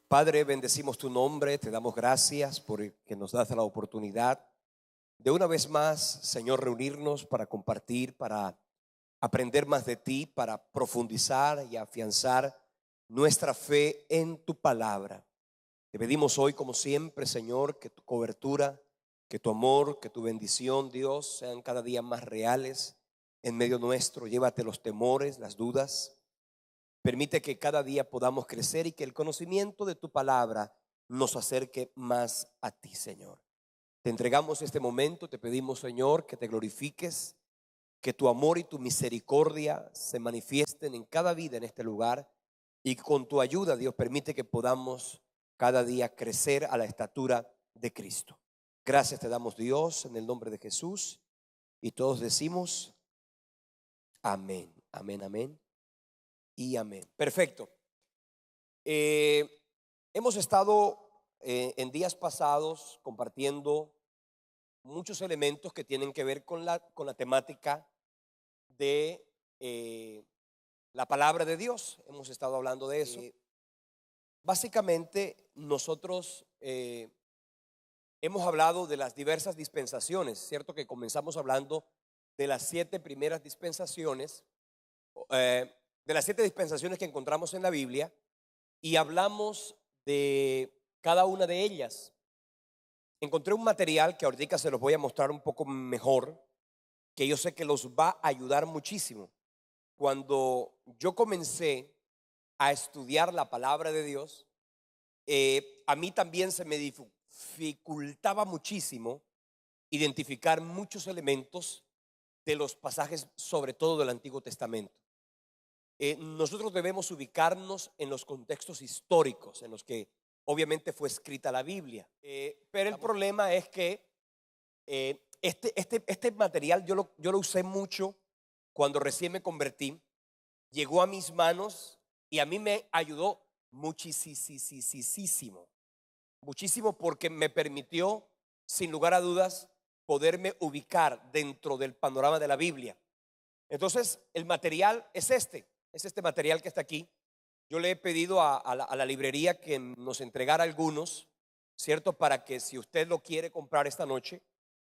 Padre, bendecimos tu nombre, te damos gracias por que nos das la oportunidad de una vez más, Señor, reunirnos para compartir, para aprender más de ti, para profundizar y afianzar nuestra fe en tu palabra. Te pedimos hoy, como siempre, Señor, que tu cobertura, que tu amor, que tu bendición, Dios, sean cada día más reales en medio nuestro. Llévate los temores, las dudas. Permite que cada día podamos crecer y que el conocimiento de tu palabra nos acerque más a ti, Señor. Te entregamos este momento, te pedimos, Señor, que te glorifiques, que tu amor y tu misericordia se manifiesten en cada vida en este lugar, y con tu ayuda, Dios, permite que podamos cada día crecer a la estatura de Cristo. Gracias te damos, Dios, en el nombre de Jesús, y todos decimos amén, amén, amén y amén. Perfecto. Hemos estado en días pasados compartiendo muchos elementos que tienen que ver con la temática de la palabra de Dios. Hemos estado hablando de eso. Básicamente nosotros hemos hablado de las diversas dispensaciones, ¿cierto? Que comenzamos hablando de las 7 primeras dispensaciones, de las 7 dispensaciones que encontramos en la Biblia, y hablamos de cada una de ellas. Encontré un material que ahorita se los voy a mostrar un poco mejor, que yo sé que los va a ayudar muchísimo. Cuando yo comencé a estudiar la palabra de Dios, a mí también se me dificultaba muchísimo identificar muchos elementos de los pasajes, sobre todo del Antiguo Testamento. Nosotros debemos ubicarnos en los contextos históricos en los que obviamente fue escrita la Biblia, pero el problema es que este material yo lo usé mucho cuando recién me convertí. Llegó a mis manos y a mí me ayudó muchísimo, porque me permitió, sin lugar a dudas, poderme ubicar dentro del panorama de la Biblia. Entonces, el material es este material que está aquí. Yo le he pedido a la librería que nos entregara algunos, ¿cierto? Para que si usted lo quiere comprar esta noche,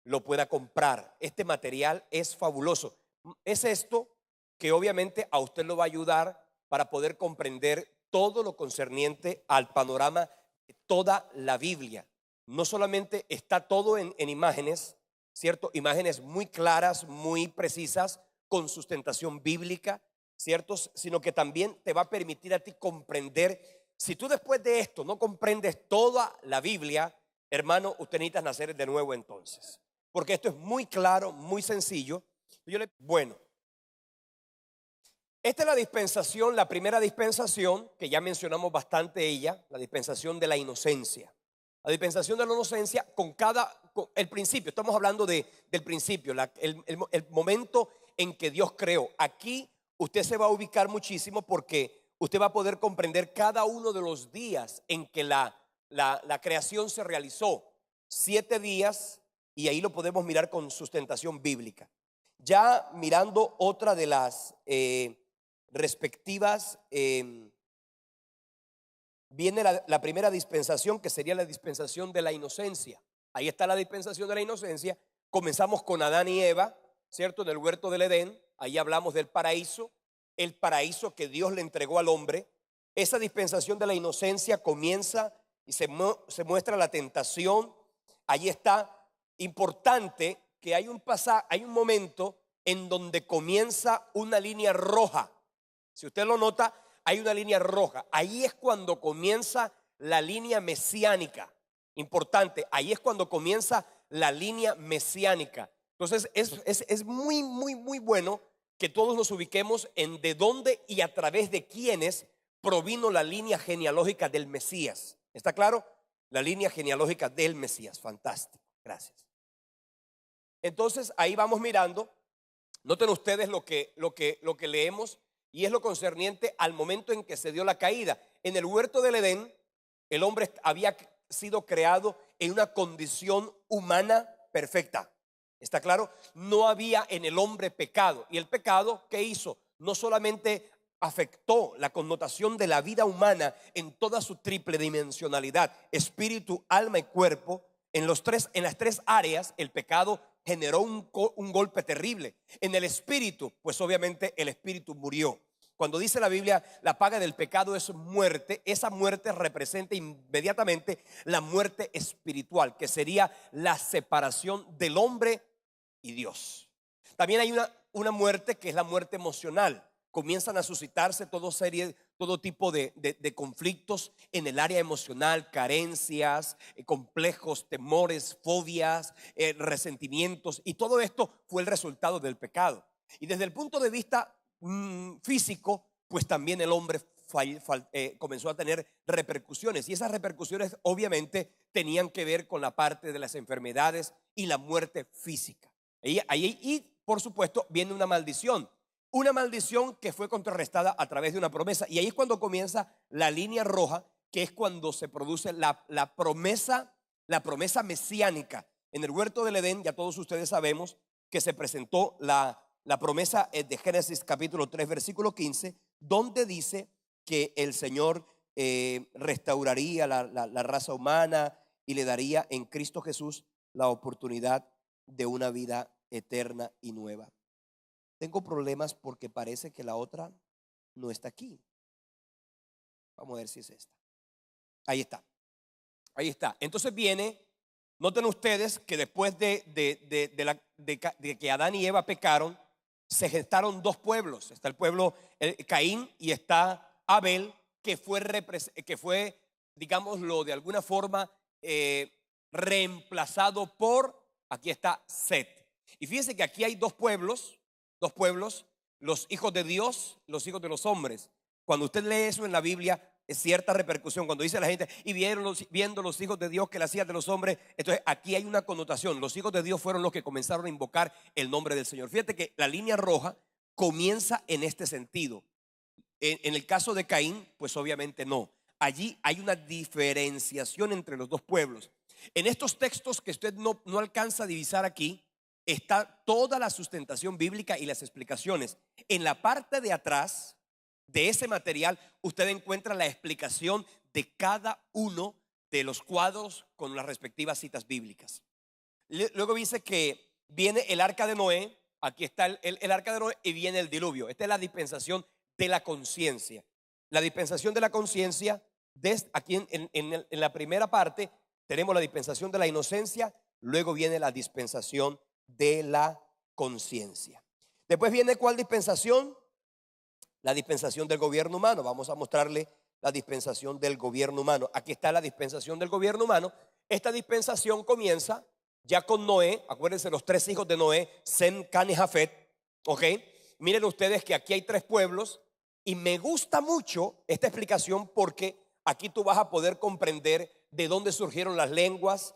lo pueda comprar. Este material es fabuloso. Es esto que obviamente a usted lo va a ayudar para poder comprender todo lo concerniente al panorama de toda la Biblia. No solamente está todo en imágenes, ¿cierto? Imágenes muy claras, muy precisas, con sustentación bíblica, ¿ciertos? Sino que también te va a permitir a ti comprender. Si tú después de esto no comprendes toda la Biblia, hermano, usted necesita nacer de nuevo entonces, porque esto es muy claro, muy sencillo. Bueno, esta es la dispensación, la primera dispensación, que ya mencionamos bastante ella, la dispensación de la inocencia. La dispensación de la inocencia con el principio, estamos hablando del principio, el momento en que Dios creó. Aquí usted se va a ubicar muchísimo porque usted va a poder comprender cada uno de los días en que la creación se realizó. 7 días, y ahí lo podemos mirar con sustentación bíblica. Ya mirando otra de las respectivas, viene la primera dispensación, que sería la dispensación de la inocencia. Ahí está la dispensación de la inocencia. Comenzamos con Adán y Eva, ¿cierto? En el huerto del Edén. Ahí hablamos del paraíso, el paraíso que Dios le entregó al hombre. Esa dispensación de la inocencia comienza y se muestra la tentación. Allí está. Importante que hay un momento en donde comienza una línea roja. Si usted lo nota, hay una línea roja. Ahí es cuando comienza la línea mesiánica. Importante, ahí es cuando comienza la línea mesiánica. Entonces es muy bueno que todos nos ubiquemos en de dónde y a través de quiénes provino la línea genealógica del Mesías. ¿Está claro? La línea genealógica del Mesías. Fantástico, gracias. Entonces ahí vamos mirando. Noten ustedes lo que leemos, y es lo concerniente al momento en que se dio la caída. En el huerto del Edén, el hombre había sido creado en una condición humana perfecta. ¿Está claro? No había en el hombre pecado. Y el pecado, ¿qué hizo? No solamente afectó la connotación de la vida humana en toda su triple dimensionalidad, espíritu, alma y cuerpo. En las tres áreas el pecado generó un golpe terrible. En el espíritu, pues obviamente el espíritu murió. Cuando dice la Biblia, la paga del pecado es muerte, esa muerte representa inmediatamente la muerte espiritual, que sería la separación del hombre y Dios. También hay una muerte que es la muerte emocional. Comienzan a suscitarse todo tipo de conflictos en el área emocional, carencias, complejos, temores, fobias, resentimientos, y todo esto fue el resultado del pecado. Y desde el punto de vista físico, pues también el hombre comenzó a tener repercusiones, y esas repercusiones obviamente tenían que ver con la parte de las enfermedades y la muerte física. Y por supuesto viene una maldición que fue contrarrestada a través de una promesa, y ahí es cuando comienza la línea roja, que es cuando se produce la promesa mesiánica. En el huerto del Edén, ya todos ustedes sabemos que se presentó la promesa de Génesis capítulo 3 versículo 15, donde dice que el Señor restauraría la raza humana y le daría en Cristo Jesús la oportunidad de una vida eterna y nueva. Tengo problemas porque parece que la otra no está aquí. Vamos a ver si es esta. Ahí está. Ahí está. Entonces noten ustedes que después de que Adán y Eva pecaron, se gestaron dos pueblos. Está el pueblo Caín y está Abel, que fue, digámoslo de alguna forma, reemplazado por, aquí está, Set. Y fíjense que aquí hay dos pueblos, los hijos de Dios, los hijos de los hombres. Cuando usted lee eso en la Biblia, es cierta repercusión. Cuando dice la gente, y viendo los hijos de Dios que la hacían de los hombres, entonces aquí hay una connotación. Los hijos de Dios fueron los que comenzaron a invocar el nombre del Señor. Fíjate que la línea roja comienza en este sentido. En el caso de Caín, pues obviamente no. Allí hay una diferenciación entre los dos pueblos. En estos textos que usted no alcanza a divisar aquí, está toda la sustentación bíblica y las explicaciones. En la parte de atrás de ese material usted encuentra la explicación de cada uno de los cuadros con las respectivas citas bíblicas. Luego dice que viene el arca de Noé. Aquí está el arca de Noé y viene el diluvio. Esta es la dispensación de la conciencia. La dispensación de la conciencia, aquí en la primera parte tenemos la dispensación de la inocencia. Luego viene la dispensación de la conciencia. Después viene ¿cuál dispensación? La dispensación del gobierno humano. Vamos a mostrarle la dispensación del gobierno humano. Aquí está la dispensación del gobierno humano. Esta dispensación comienza ya con Noé. Acuérdense los tres hijos de Noé, Sem, Can y Jafet. Ok, miren ustedes que aquí hay tres pueblos, y me gusta mucho esta explicación porque aquí tú vas a poder comprender de dónde surgieron las lenguas,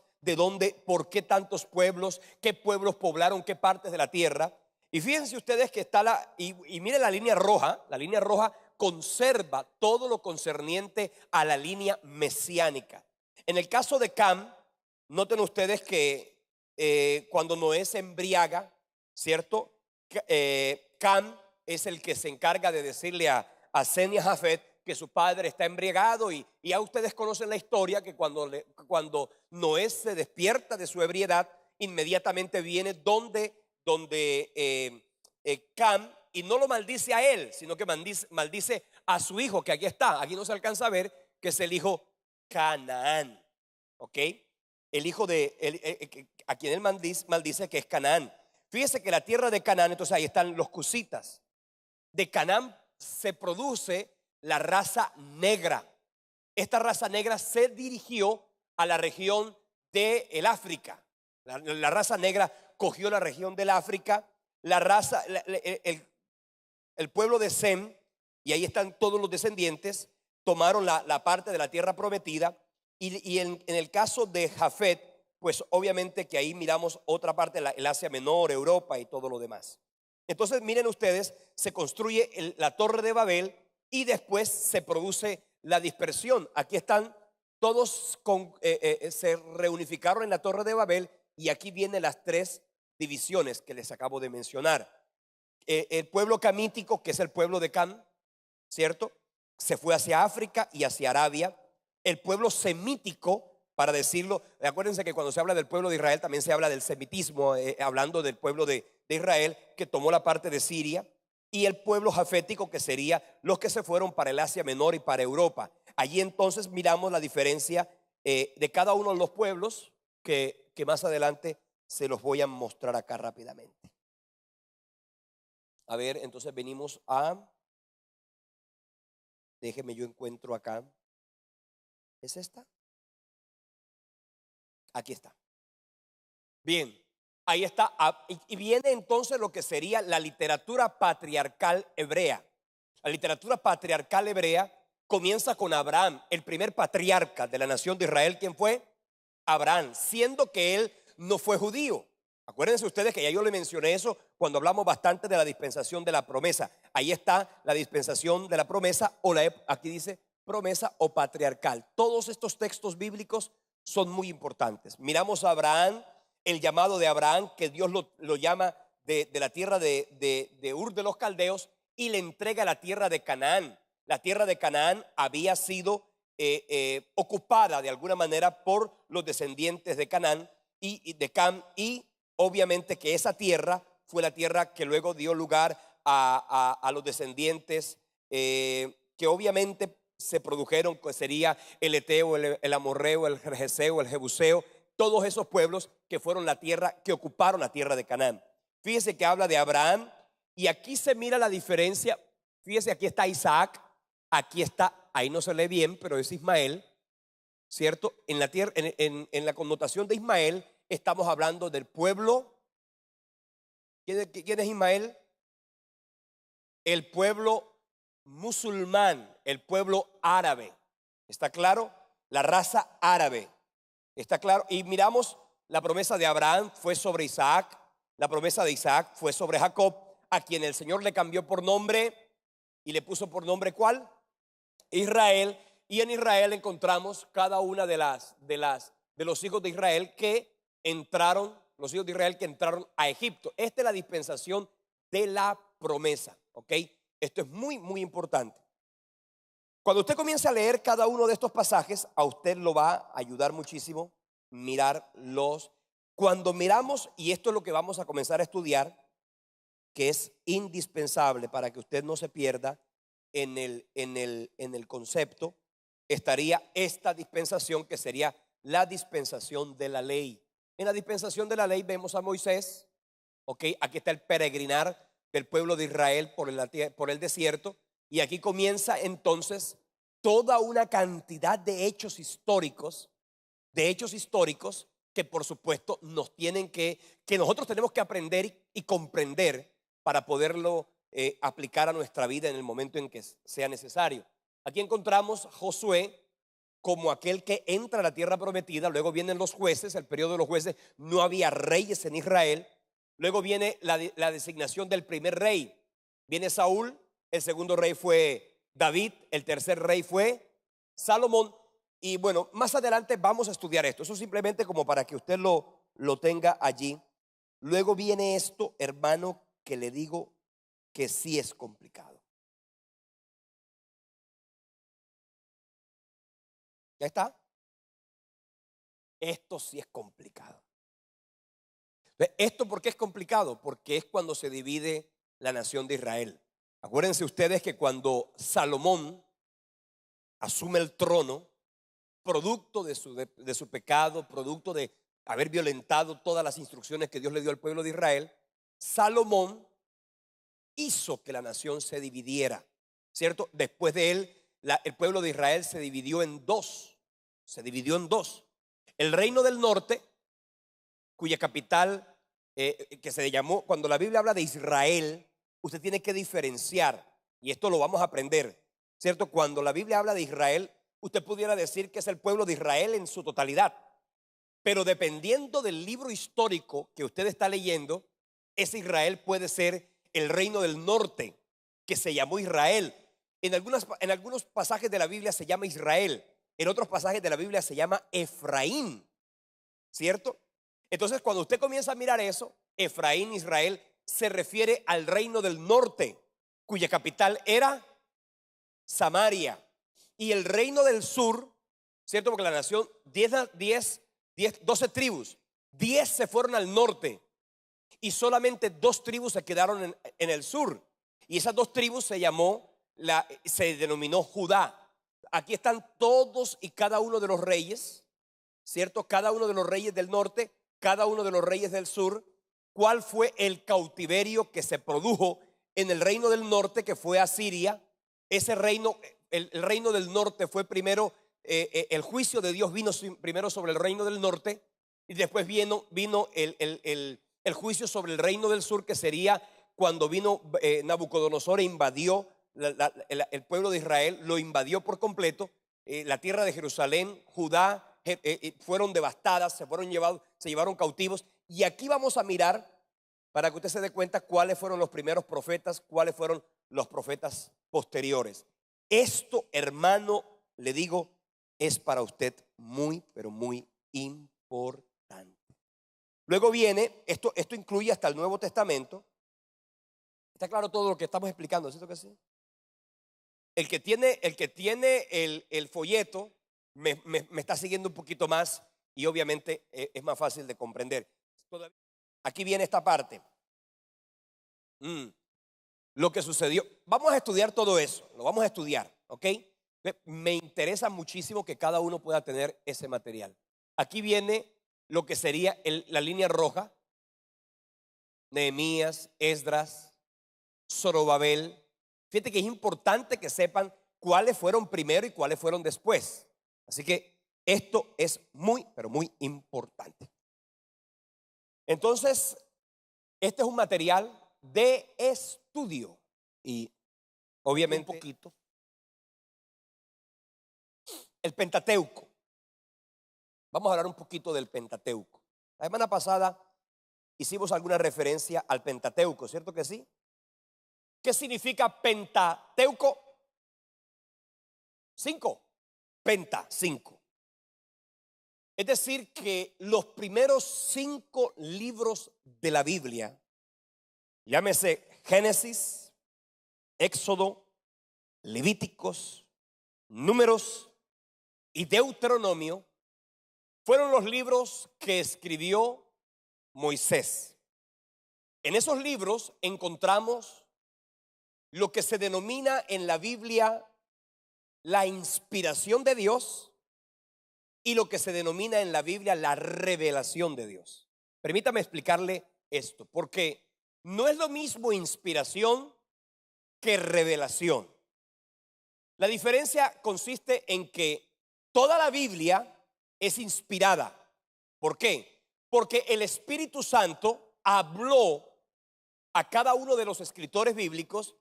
por qué tantos pueblos, qué pueblos poblaron qué partes de la tierra. Y fíjense ustedes que está y miren la línea roja conserva todo lo concerniente a la línea mesiánica. En el caso de Cam, noten ustedes que cuando Noé se embriaga, ¿cierto? Cam es el que se encarga de decirle a Sem y a Jafet que su padre está embriagado, y ya ustedes conocen la historia que cuando Noé se despierta de su ebriedad, inmediatamente viene donde Cam, y no lo maldice a él, sino que maldice a su hijo, que aquí está, aquí no se alcanza a ver, que es el hijo Canaán. ¿Ok? El hijo a quien él maldice, que es Canaán. Fíjese que la tierra de Canaán, entonces ahí están los cusitas. De Canaán se produce la raza negra. Esta raza negra se dirigió a la región del África. La raza negra cogió la región del África. El pueblo de Sem, y ahí están todos los descendientes, tomaron la parte de la tierra prometida. Y en el caso de Jafet, pues obviamente que ahí miramos otra parte, el Asia Menor, Europa y todo lo demás. Entonces miren ustedes, se construye la torre de Babel y después se produce la dispersión. Aquí están todos, se reunificaron en la torre de Babel, y aquí vienen las tres divisiones que les acabo de mencionar. El pueblo camítico, que es el pueblo de Cam, ¿cierto? Se fue hacia África y hacia Arabia. El pueblo semítico, para decirlo, acuérdense que cuando se habla del pueblo de Israel también se habla del semitismo, hablando del pueblo de Israel que tomó la parte de Siria, y el pueblo jafético, que sería los que se fueron para el Asia Menor y para Europa. Allí entonces miramos la diferencia de cada uno de los pueblos que más adelante se los voy a mostrar acá rápidamente. A ver, entonces venimos a, déjeme yo encuentro acá, ¿es esta? Aquí está. Bien, ahí está. Y viene entonces lo que sería la literatura patriarcal hebrea. La literatura patriarcal hebrea comienza con Abraham, el primer patriarca de la nación de Israel. ¿Quién fue? Abraham, siendo que él no fue judío. Acuérdense ustedes que ya yo le mencioné eso cuando hablamos bastante de la dispensación de la promesa. Ahí está la dispensación de la promesa, o aquí dice promesa o patriarcal. Todos estos textos bíblicos son muy importantes. Miramos a Abraham, el llamado de Abraham, que Dios lo llama de la tierra de Ur de los Caldeos, y le entrega la tierra de Canaán. La tierra de Canaán había sido ocupada de alguna manera por los descendientes de Canaán y de Cam, y obviamente que esa tierra fue la tierra que luego dio lugar a los descendientes que obviamente se produjeron, que sería el Eteo, el Amorreo, el Gergeseo, el Jebuseo, todos esos pueblos que fueron la tierra, que ocuparon la tierra de Canaán. Fíjese que habla de Abraham, y aquí se mira la diferencia. Fíjese, aquí está Isaac, aquí está, ahí no se lee bien, pero es Ismael, ¿cierto? En la tierra, en la connotación de Ismael, estamos hablando del pueblo. ¿Quién es Ismael? El pueblo musulmán, el pueblo árabe. ¿Está claro? La raza árabe. ¿Está claro? Y miramos, la promesa de Abraham fue sobre Isaac, la promesa de Isaac fue sobre Jacob, a quien el Señor le cambió por nombre y le puso por nombre ¿cuál? Israel. Y en Israel encontramos cada una de los hijos de Israel que entraron, los hijos de Israel que entraron a Egipto. Esta es la dispensación de la promesa, ¿ok? Esto es muy, muy importante. Cuando usted comience a leer cada uno de estos pasajes, a usted lo va a ayudar muchísimo mirarlos. Cuando miramos, y esto es lo que vamos a comenzar a estudiar, que es indispensable para que usted no se pierda en el concepto, estaría esta dispensación, que sería la dispensación de la ley. En la dispensación de la ley vemos a Moisés, ¿ok? Aquí está el peregrinar del pueblo de Israel por el desierto. Y aquí comienza entonces toda una cantidad de hechos históricos que por supuesto nos tienen que nosotros tenemos que aprender y comprender para poderlo aplicar a nuestra vida en el momento en que sea necesario. Aquí encontramos a Josué como aquel que entra a la tierra prometida. Luego vienen los jueces, el periodo de los jueces. No había reyes en Israel. Luego viene la designación del primer rey. Viene Saúl, el segundo rey fue David, el tercer rey fue Salomón. Y bueno, más adelante vamos a estudiar esto. Eso simplemente como para que usted lo tenga allí. Luego viene esto, hermano, que le digo que sí es complicado. ¿Ya está? Esto sí es complicado. ¿Esto por qué es complicado? Porque es cuando se divide la nación de Israel. Acuérdense ustedes que cuando Salomón asume el trono, producto de su pecado, producto de haber violentado todas las instrucciones que Dios le dio al pueblo de Israel, Salomón hizo que la nación se dividiera, ¿cierto? Después de él, el pueblo de Israel se dividió en dos. El reino del norte, cuya capital, que se llamó, cuando la Biblia habla de Israel, usted tiene que diferenciar, y esto lo vamos a aprender, ¿cierto? Cuando la Biblia habla de Israel, usted pudiera decir que es el pueblo de Israel en su totalidad, pero dependiendo del libro histórico que usted está leyendo, ese Israel puede ser el reino del norte, que se llamó Israel. En algunos pasajes de la Biblia se llama Israel, en otros pasajes de la Biblia se llama Efraín, ¿cierto? Entonces cuando usted comienza a mirar eso, Efraín, Israel, se refiere al reino del norte, cuya capital era Samaria. Y el reino del sur, ¿cierto? Porque la nación, 12 tribus, 10 se fueron al norte y solamente 2 tribus se quedaron en el sur. Y esas 2 tribus se denominó Judá. Aquí están todos y cada uno de los reyes, ¿cierto? Cada uno de los reyes del norte, cada uno de los reyes del sur. ¿Cuál fue el cautiverio que se produjo en el reino del norte, que fue Asiria? Ese reino, el reino del norte fue primero, el juicio de Dios vino primero sobre el reino del norte, y después vino el juicio sobre el reino del sur, que sería cuando vino Nabucodonosor e invadió el pueblo de Israel, lo invadió por completo. La tierra de Jerusalén, Judá, fueron devastadas, se llevaron cautivos. Y aquí vamos a mirar, para que usted se dé cuenta, cuáles fueron los primeros profetas, cuáles fueron los profetas posteriores. Esto, hermano, le digo, es para usted muy, pero muy importante. Luego viene, esto incluye hasta el Nuevo Testamento. ¿Está claro todo lo que estamos explicando? ¿Cierto que sí? El que tiene el folleto me está siguiendo un poquito más y obviamente es más fácil de comprender. Aquí viene esta parte. Lo que sucedió. Vamos a estudiar todo eso, lo vamos a estudiar, ¿ok? Me interesa muchísimo que cada uno pueda tener ese material. Aquí viene lo que sería la línea roja: Nehemías, Esdras, Zorobabel. Fíjate que es importante que sepan cuáles fueron primero y cuáles fueron después. Así que esto es muy, pero muy importante. Entonces, este es un material de estudio y obviamente un poquito el Pentateuco. Vamos a hablar un poquito del Pentateuco. La semana pasada hicimos alguna referencia al Pentateuco, ¿cierto que sí? ¿Qué significa Pentateuco? 5. Penta, 5. Es decir, que los primeros 5 libros de la Biblia, llámese Génesis, Éxodo, Levíticos, Números y Deuteronomio, fueron los libros que escribió Moisés. En esos libros encontramos lo que se denomina en la Biblia la inspiración de Dios y lo que se denomina en la Biblia la revelación de Dios. Permítame explicarle esto, porque no es lo mismo inspiración que revelación. La diferencia consiste en que toda la Biblia es inspirada. ¿Por qué? Porque el Espíritu Santo habló a cada uno de los escritores bíblicos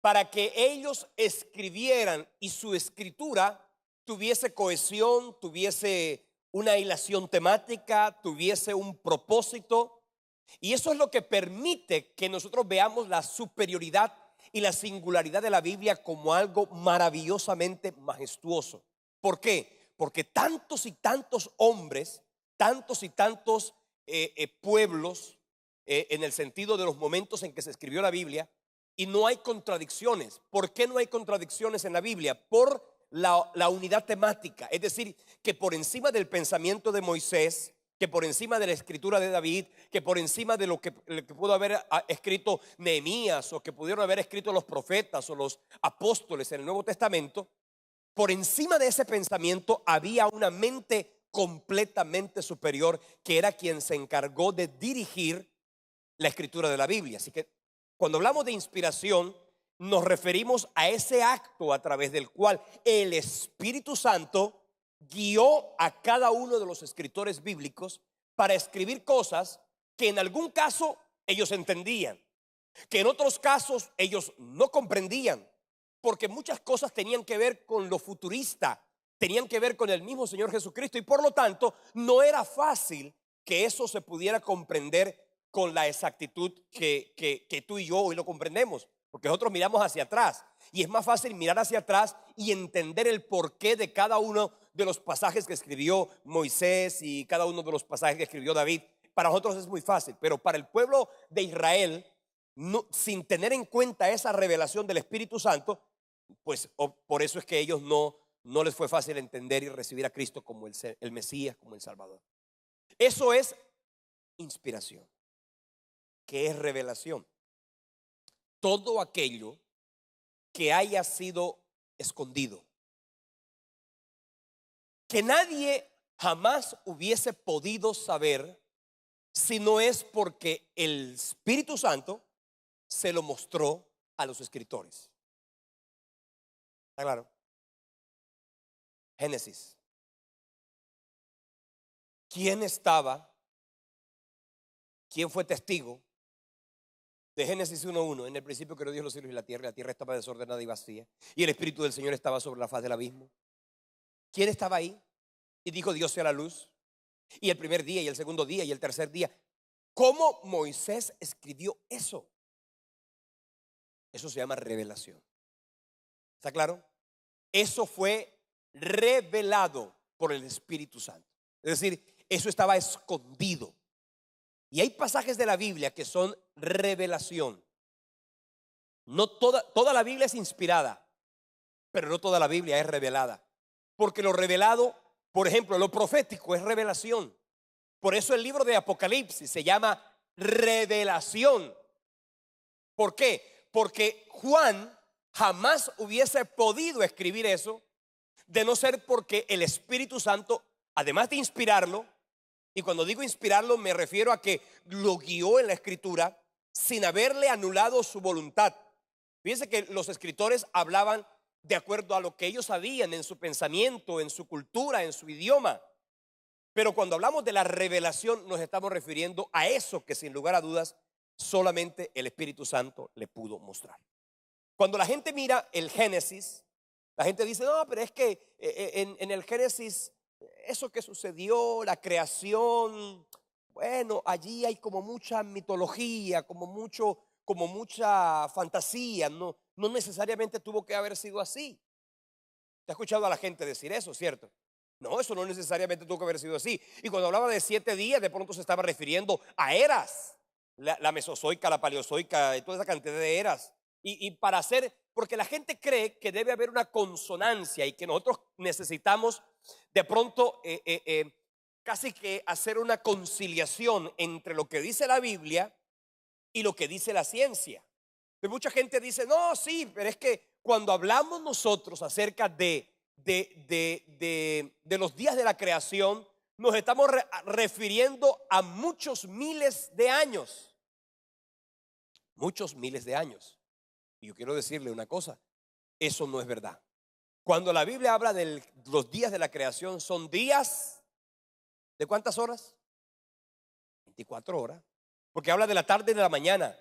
para que ellos escribieran y su escritura tuviese cohesión, tuviese una hilación temática, tuviese un propósito. Y eso es lo que permite que nosotros veamos la superioridad y la singularidad de la Biblia como algo maravillosamente majestuoso. ¿Por qué? Porque tantos y tantos hombres, tantos y tantos pueblos, en el sentido de los momentos en que se escribió la Biblia, y no hay contradicciones. ¿Por qué no hay contradicciones en la Biblia? Por la unidad temática. Es decir, que por encima del pensamiento de Moisés, que por encima de la escritura de David, que por encima de lo que pudo haber escrito Nehemías, o que pudieron haber escrito los profetas o los apóstoles en el Nuevo Testamento, por encima de ese pensamiento había una mente completamente superior, que era quien se encargó de dirigir la escritura de la Biblia. Así que cuando hablamos de inspiración, nos referimos a ese acto a través del cual el Espíritu Santo guió a cada uno de los escritores bíblicos para escribir cosas que en algún caso ellos entendían, que en otros casos ellos no comprendían, porque muchas cosas tenían que ver con lo futurista, tenían que ver con el mismo Señor Jesucristo, y por lo tanto no era fácil que eso se pudiera comprender con la exactitud que tú y yo hoy lo comprendemos, porque nosotros miramos hacia atrás y es más fácil mirar hacia atrás y entender el porqué de cada uno de los pasajes que escribió Moisés y cada uno de los pasajes que escribió David para nosotros es muy fácil, pero para el pueblo de Israel, sin tener en cuenta esa revelación del Espíritu Santo, pues por eso es que ellos no les fue fácil entender y recibir a Cristo como el Mesías, como el Salvador. Eso es inspiración. ¿Qué es revelación? Todo aquello que haya sido escondido, que nadie jamás hubiese podido saber si no es porque el Espíritu Santo se lo mostró a los escritores. ¿Está claro? Génesis. ¿Quién estaba? ¿Quién fue testigo de Génesis 1:1? En el principio creó Dios los cielos y la tierra estaba desordenada y vacía, y el Espíritu del Señor estaba sobre la faz del abismo. ¿Quién estaba ahí? Y dijo: Dios sea la luz. Y el primer día, y el segundo día, y el tercer día. ¿Cómo Moisés escribió eso? Eso se llama revelación. ¿Está claro? Eso fue revelado por el Espíritu Santo. Es decir, eso estaba escondido. Y hay pasajes de la Biblia que son revelación. No toda la Biblia es inspirada, pero no toda la Biblia es revelada. Porque lo revelado, por ejemplo, lo profético es revelación. Por eso el libro de Apocalipsis se llama revelación. ¿Por qué? Porque Juan jamás hubiese podido escribir eso de no ser porque el Espíritu Santo, además de inspirarlo, y cuando digo inspirarlo me refiero a que lo guió en la escritura sin haberle anulado su voluntad. Fíjense que los escritores hablaban de acuerdo a lo que ellos sabían en su pensamiento, en su cultura, en su idioma. Pero cuando hablamos de la revelación nos estamos refiriendo a eso que sin lugar a dudas solamente el Espíritu Santo le pudo mostrar. Cuando la gente mira el Génesis, la gente dice: no, pero es que en el Génesis eso que sucedió, la creación, bueno, allí hay como mucha mitología, como mucha fantasía, no necesariamente tuvo que haber sido así. ¿Te ha escuchado a la gente decir eso, cierto? No, eso no necesariamente tuvo que haber sido así. Y cuando hablaba de 7 días, de pronto se estaba refiriendo a eras, la mesozoica, la paleozoica y toda esa cantidad de eras. Y para hacer, porque la gente cree que debe haber una consonancia y que nosotros necesitamos de pronto casi que hacer una conciliación entre lo que dice la Biblia y lo que dice la ciencia. Pero mucha gente dice: no, sí, pero es que cuando hablamos nosotros acerca de los días de la creación, nos estamos refiriendo a muchos miles de años. Muchos miles de años. Y yo quiero decirle una cosa: eso no es verdad. Cuando la Biblia habla de los días de la creación, son días ¿de cuántas horas? 24 horas. Porque habla de la tarde y de la mañana.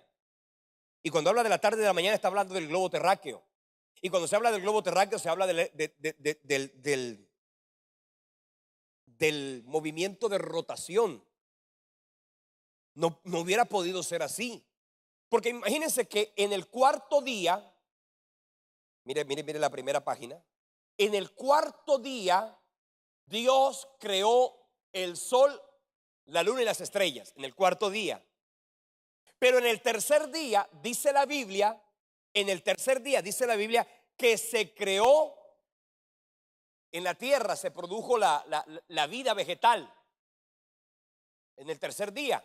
Y cuando habla de la tarde y de la mañana está hablando del globo terráqueo. Y cuando se habla del globo terráqueo se habla del movimiento de rotación. No hubiera podido ser así. Porque imagínense que en el cuarto día, mire la primera página. En el cuarto día Dios creó el sol, la luna y las estrellas. En el cuarto día. Pero en el tercer día dice la Biblia, que se creó en la tierra, se produjo la vida vegetal. En el tercer día.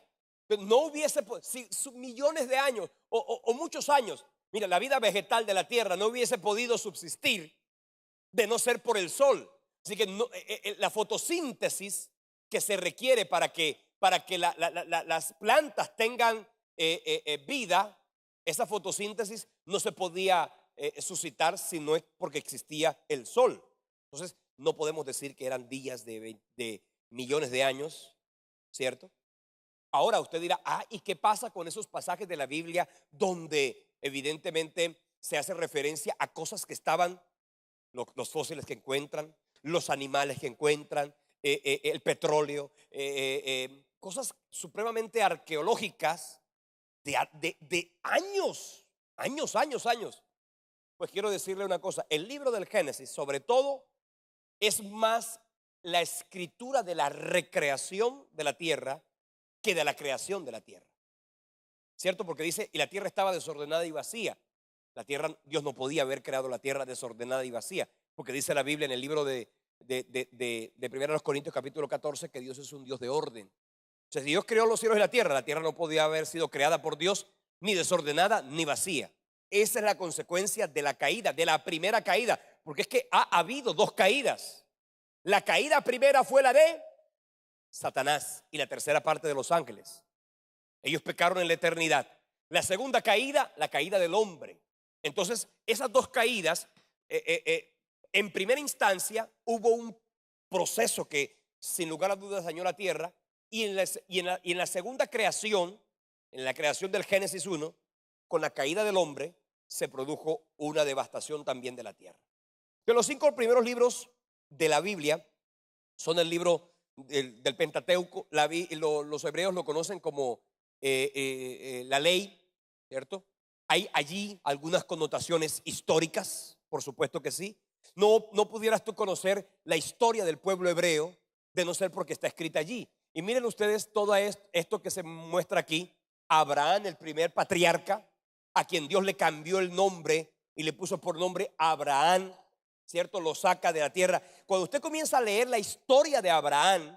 No hubiese, si millones de años o muchos años, mira, la vida vegetal de la tierra no hubiese podido subsistir de no ser por el sol. Así que la fotosíntesis que se requiere para que las plantas tengan vida, esa fotosíntesis no se podía suscitar si no es porque existía el sol. Entonces no podemos decir que eran días de millones de años, ¿cierto? Ahora usted dirá: ¿y qué pasa con esos pasajes de la Biblia donde evidentemente se hace referencia a cosas que estaban, los fósiles que encuentran, los animales que encuentran, el petróleo, cosas supremamente arqueológicas de años? Pues quiero decirle una cosa: el libro del Génesis, sobre todo, es más la escritura de la recreación de la tierra que de la creación de la tierra. ¿Cierto? Porque dice, y la tierra estaba desordenada y vacía. La tierra, Dios no podía haber creado la tierra desordenada y vacía, porque dice la Biblia en el libro de 1 Corintios capítulo 14 que Dios es un Dios de orden. O sea, si Dios creó los cielos y la tierra no podía haber sido creada por Dios ni desordenada ni vacía. Esa es la consecuencia de la caída, de la primera caída, porque es que ha habido dos caídas. La caída primera fue la de Satanás y la tercera parte de los ángeles. Ellos pecaron en la eternidad. La segunda caída, la caída del hombre. Entonces, esas dos caídas, en primera instancia, hubo un proceso que sin lugar a dudas dañó la tierra. Y en la segunda creación, en la creación del Génesis 1, con la caída del hombre, se produjo una devastación también de la tierra. Que los 5 primeros libros de la Biblia son el libro del Pentateuco. Los hebreos lo conocen como la ley, ¿cierto? Hay allí algunas connotaciones históricas, por supuesto que sí. No pudieras tú conocer la historia del pueblo hebreo de no ser porque está escrita allí. Y miren ustedes todo esto que se muestra aquí. Abraham, el primer patriarca, a quien Dios le cambió el nombre y le puso por nombre Abraham, ¿cierto? Lo saca de la tierra. Cuando usted comienza a leer la historia de Abraham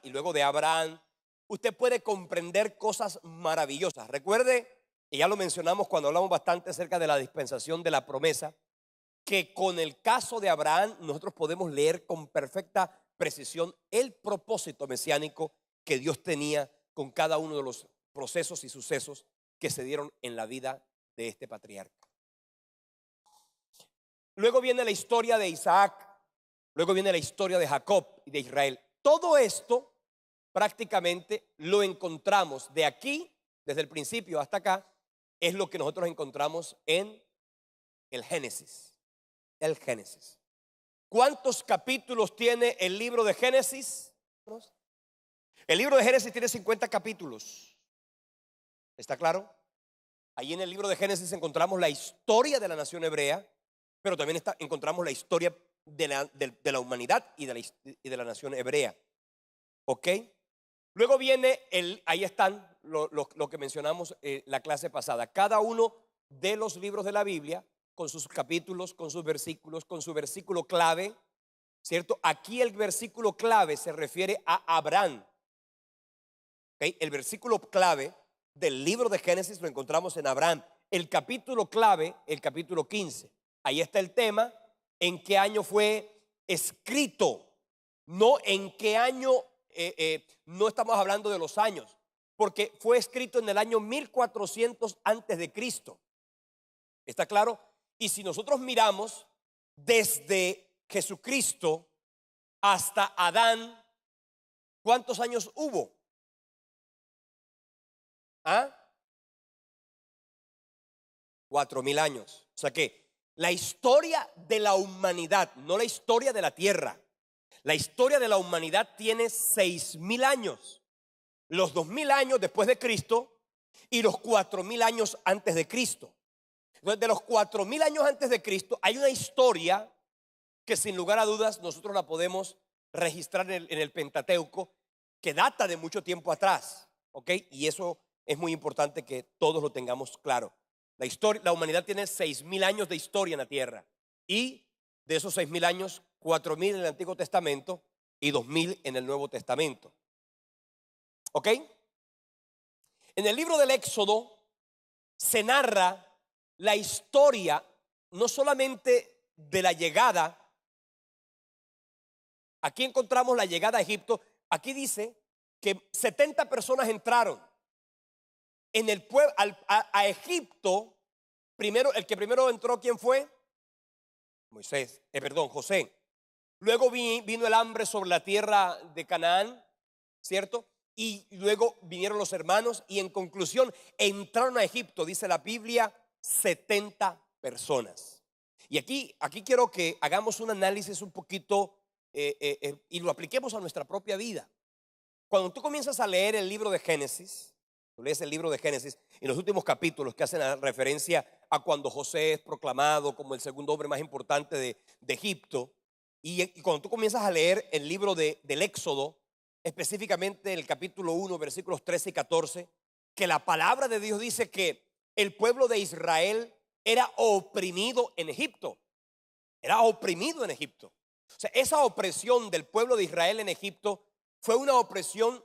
y luego de Abraham, usted puede comprender cosas maravillosas. Recuerde, y ya lo mencionamos cuando hablamos bastante acerca de la dispensación de la promesa, que con el caso de Abraham nosotros podemos leer con perfecta precisión el propósito mesiánico que Dios tenía con cada uno de los procesos y sucesos que se dieron en la vida de este patriarca. Luego viene la historia de Isaac, luego viene la historia de Jacob y de Israel. Todo esto prácticamente lo encontramos de aquí, desde el principio hasta acá, es lo que nosotros encontramos en el Génesis. El Génesis. ¿Cuántos capítulos tiene el libro de Génesis? El libro de Génesis tiene 50 capítulos. ¿Está claro? Allí en el libro de Génesis encontramos la historia de la nación hebrea, pero también encontramos la historia de la humanidad y de la nación hebrea. ¿Ok? Luego viene ahí están lo que mencionamos la clase pasada. Cada uno de los libros de la Biblia, con sus capítulos, con sus versículos, con su versículo clave, ¿cierto? Aquí el versículo clave se refiere a Abraham. ¿Okay? El versículo clave del libro de Génesis lo encontramos en Abraham. El capítulo clave, el capítulo 15. Ahí está el tema, en qué año fue escrito, no en qué año, no estamos hablando de los años, porque fue escrito en el año 1400 antes de Cristo. ¿Está claro? Y si nosotros miramos desde Jesucristo hasta Adán, ¿cuántos años hubo? ¿Ah? 4000 años. O sea que la historia de la humanidad, no la historia de la tierra, la historia de la humanidad tiene 6000 años. Los 2000 años después de Cristo y los 4000 años antes de Cristo. Entonces, de los 4000 años antes de Cristo hay una historia que sin lugar a dudas nosotros la podemos registrar en el Pentateuco, que data de mucho tiempo atrás, ¿ok? Y eso es muy importante que todos lo tengamos claro. La humanidad tiene 6000 años de historia en la tierra, y de esos 6000 años, 4000 en el Antiguo Testamento y 2000 en el Nuevo Testamento. ¿Ok? En el libro del Éxodo se narra la historia no solamente de la llegada. Aquí encontramos la llegada a Egipto. Aquí dice que 70 personas entraron en el pueblo a Egipto. Primero, el que primero entró, ¿quién fue? José. Luego vino el hambre sobre la tierra de Canaán, ¿cierto? Y luego vinieron los hermanos y en conclusión entraron a Egipto, dice la Biblia, 70 personas. Y aquí quiero que hagamos un análisis un poquito y lo apliquemos a nuestra propia vida. Cuando tú comienzas a leer el libro de Génesis, tú lees el libro de Génesis en los últimos capítulos que hacen referencia a cuando José es proclamado como el segundo hombre más importante de Egipto, y cuando tú comienzas a leer el libro del Éxodo, específicamente en el capítulo 1, versículos 13 y 14, que la palabra de Dios dice que el pueblo de Israel era oprimido en Egipto. Era oprimido en Egipto. O sea, esa opresión del pueblo de Israel en Egipto fue una opresión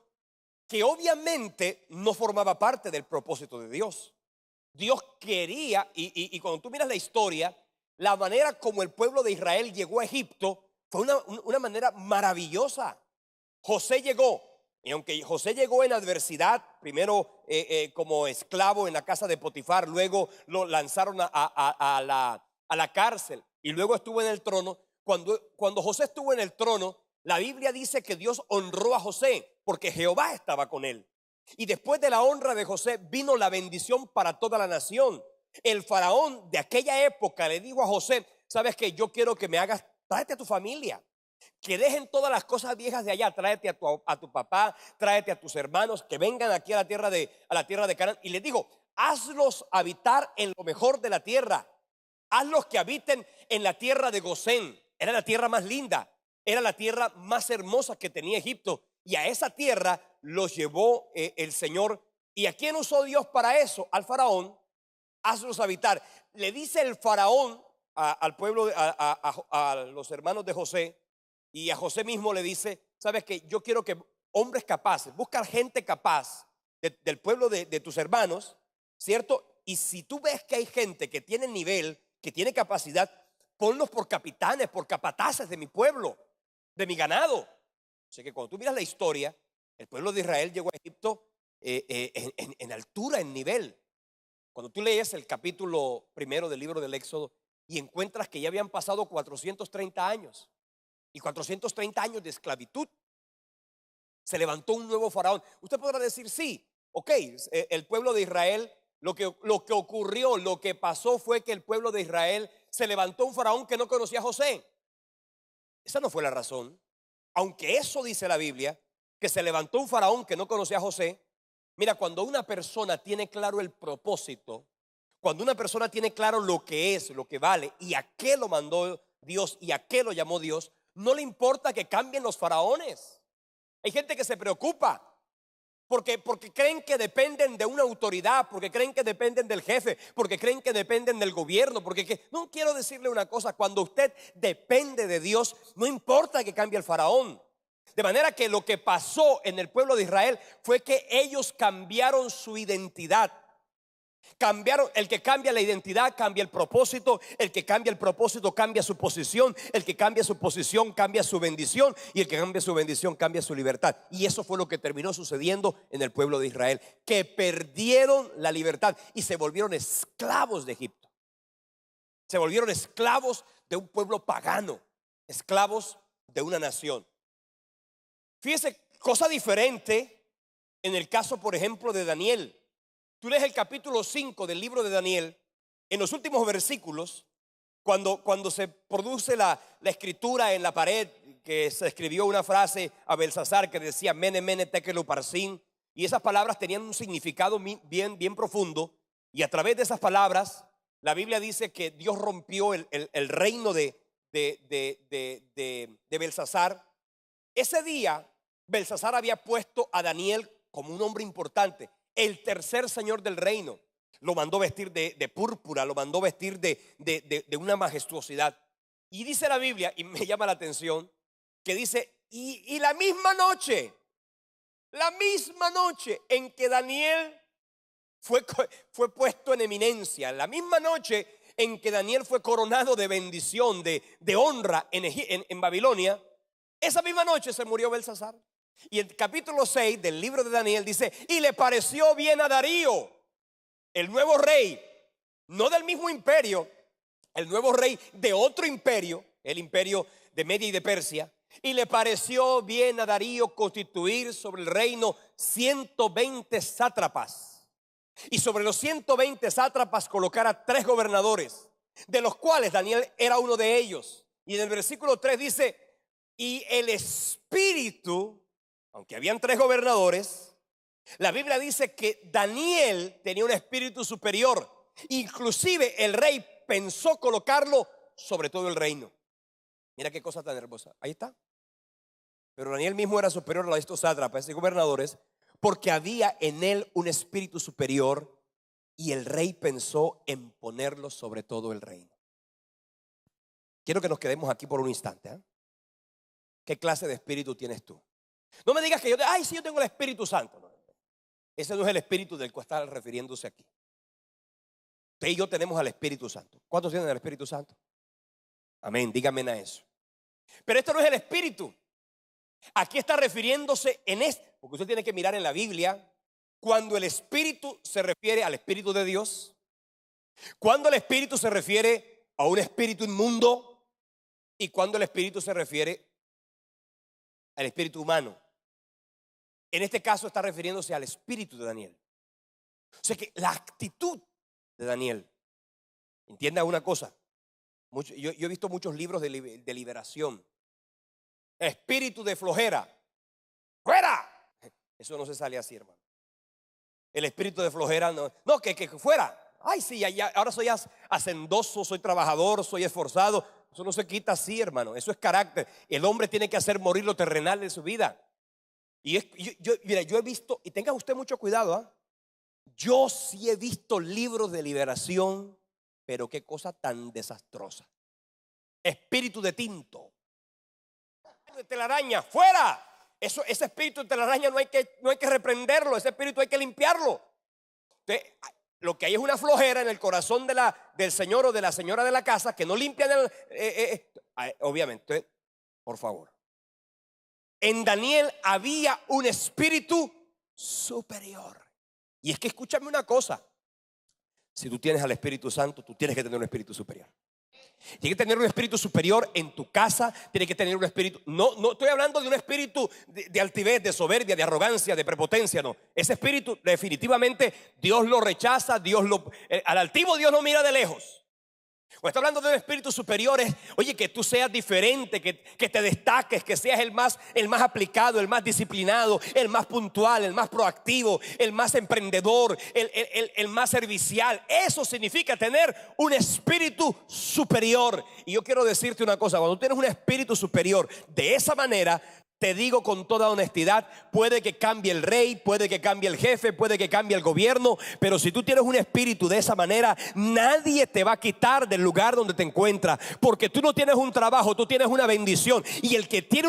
que obviamente no formaba parte del propósito de Dios. Dios quería, y cuando tú miras la historia, la manera como el pueblo de Israel llegó a Egipto fue una manera maravillosa. José llegó, y aunque José llegó en adversidad, primero como esclavo en la casa de Potifar, luego lo lanzaron a la cárcel y luego estuvo en el trono. Cuando José estuvo en el trono, la Biblia dice que Dios honró a José porque Jehová estaba con él. Y después de la honra de José vino la bendición para toda la nación. El faraón de aquella época le dijo a José: sabes que yo quiero que me hagas, tráete a tu familia, que dejen todas las cosas viejas de allá, tráete a tu papá, tráete a tus hermanos, que vengan aquí a la tierra de Canaán. Y les digo: hazlos habitar en lo mejor de la tierra, hazlos que habiten en la tierra de Gosén. Era la tierra más linda, era la tierra más hermosa que tenía Egipto, y a esa tierra los llevó el Señor. ¿Y a quién usó Dios para eso? Al faraón. Hazlos habitar. Le dice el faraón al pueblo, a los hermanos de José, y a José mismo le dice: sabes que yo quiero que hombres capaces, buscar gente capaz del pueblo de tus hermanos, ¿cierto? Y si tú ves que hay gente que tiene nivel, que tiene capacidad, ponlos por capitanes, por capataces de mi pueblo, de mi ganado. O sea que cuando tú miras la historia, el pueblo de Israel llegó a Egipto en altura, en nivel. Cuando tú lees el capítulo primero del libro del Éxodo y encuentras que ya habían pasado 430 años y 430 años de esclavitud, se levantó un nuevo faraón. Usted podrá decir: sí, ok, el pueblo de Israel, lo que ocurrió, lo que pasó fue que el pueblo de Israel se levantó un faraón que no conocía a José. Esa no fue la razón. Aunque eso dice la Biblia, que se levantó un faraón que no conocía a José. Mira, cuando una persona tiene claro el propósito, cuando una persona tiene claro lo que es, lo que vale y a qué lo mandó Dios y a qué lo llamó Dios, no le importa que cambien los faraones. Hay gente que se preocupa porque creen que dependen de una autoridad, porque creen que dependen del jefe, porque creen que dependen del gobierno, no quiero decirle una cosa: cuando usted depende de Dios, no importa que cambie el faraón. De manera que lo que pasó en el pueblo de Israel fue que ellos cambiaron su identidad. Cambiaron. El que cambia la identidad cambia el propósito. El que cambia el propósito cambia su posición. El que cambia su posición cambia su bendición. Y el que cambia su bendición cambia su libertad. Y eso fue lo que terminó sucediendo en el pueblo de Israel, que perdieron la libertad y se volvieron esclavos de Egipto. Se volvieron esclavos de un pueblo pagano, esclavos de una nación. Fíjese, cosa diferente en el caso, por ejemplo, de Daniel. Tú lees el capítulo 5 del libro de Daniel, en los últimos versículos, cuando se produce la escritura en la pared, que se escribió una frase a Belsasar que decía: Mene, mene, tekel uparsin, y esas palabras tenían un significado bien profundo, y a través de esas palabras, la Biblia dice que Dios rompió el reino de Belsasar. Ese día, Belsasar había puesto a Daniel como un hombre importante, el tercer señor del reino. Lo mandó vestir de púrpura, lo mandó vestir de una majestuosidad. Y dice la Biblia, y me llama la atención, que dice: y la misma noche en que Daniel fue puesto en eminencia, la misma noche en que Daniel fue coronado de bendición, de honra en Babilonia, esa misma noche se murió Belsasar. Y el capítulo 6 del libro de Daniel dice: y le pareció bien a Darío, el nuevo rey, no del mismo imperio, el nuevo rey de otro imperio, el imperio de Media y de Persia. Y le pareció bien a Darío constituir sobre el reino 120 sátrapas, y sobre los 120 sátrapas colocar a 3 gobernadores, de los cuales Daniel era uno de ellos. Y en el versículo 3 dice: y el espíritu, aunque habían 3 gobernadores, la Biblia dice que Daniel tenía un espíritu superior. Inclusive el rey pensó colocarlo sobre todo el reino. Mira qué cosa tan hermosa. Ahí está. Pero Daniel mismo era superior a estos sátrapas y gobernadores, porque había en él un espíritu superior, y el rey pensó en ponerlo sobre todo el reino. Quiero que nos quedemos aquí por un instante, ¿eh? ¿Qué clase de espíritu tienes tú? No me digas que ay, sí, yo tengo el Espíritu Santo. No, ese no es el espíritu del cual está refiriéndose aquí. Usted y yo tenemos al Espíritu Santo. ¿Cuántos tienen el Espíritu Santo? Amén, dígame a eso. Pero este no es el espíritu. Aquí está refiriéndose en este, porque usted tiene que mirar en la Biblia cuando el espíritu se refiere al Espíritu de Dios, cuando el espíritu se refiere a un espíritu inmundo y cuando el espíritu se refiere al espíritu humano. En este caso está refiriéndose al espíritu de Daniel. O sea que la actitud de Daniel, entienda una cosa, yo he visto muchos libros de liberación. Espíritu de flojera, ¡fuera! Eso no se sale así, hermano. El espíritu de flojera no, que fuera. Ay, sí, ahora soy hacendoso, soy trabajador, soy esforzado. Eso no se quita así, hermano. Eso es carácter. El hombre tiene que hacer morir lo terrenal de su vida. Y mira, yo he visto, y tenga usted mucho cuidado, ¿eh? Yo sí he visto libros de liberación, pero qué cosa tan desastrosa. Espíritu de tinto, de telaraña, fuera. Ese espíritu de telaraña no hay que reprenderlo, ese espíritu hay que limpiarlo. Entonces, lo que hay es una flojera en el corazón del señor o de la señora de la casa que no limpian obviamente, por favor. En Daniel había un espíritu superior. Y es que escúchame una cosa. Si tú tienes al Espíritu Santo, tú tienes que tener un espíritu superior. Tienes que tener un espíritu superior en tu casa. Tienes que tener un espíritu. No estoy hablando de un espíritu de altivez, de soberbia, de arrogancia, de prepotencia. No. Ese espíritu definitivamente Dios lo rechaza. Al altivo Dios lo mira de lejos. O está hablando de un espíritu superior. Oye, que tú seas diferente, que te destaques, que seas el más aplicado, el más disciplinado, el más puntual, el más proactivo, el más emprendedor, el más servicial. Eso significa tener un espíritu superior. Y yo quiero decirte una cosa: cuando tienes un espíritu superior de esa manera, te digo con toda honestidad, puede que cambie el rey, puede que cambie el jefe, puede que cambie el gobierno, pero si tú tienes un espíritu de esa manera, nadie te va a quitar del lugar donde te encuentras, porque tú no tienes un trabajo, tú tienes una bendición, y el que tiene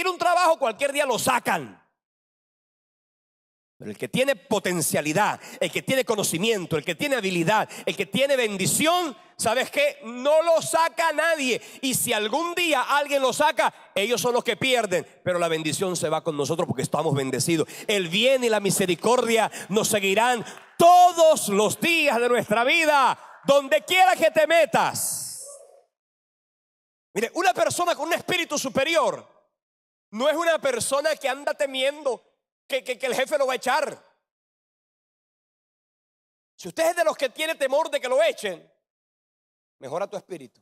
un trabajo cualquier día lo sacan. Pero el que tiene potencialidad, el que tiene conocimiento, el que tiene habilidad, el que tiene bendición, ¿sabes qué? No lo saca nadie. Y si algún día alguien lo saca, ellos son los que pierden. Pero la bendición se va con nosotros porque estamos bendecidos. El bien y la misericordia nos seguirán todos los días de nuestra vida, donde quiera que te metas. Mire, una persona con un espíritu superior no es una persona que anda temiendo que el jefe lo va a echar. Si usted es de los que tiene temor de que lo echen, mejora tu espíritu.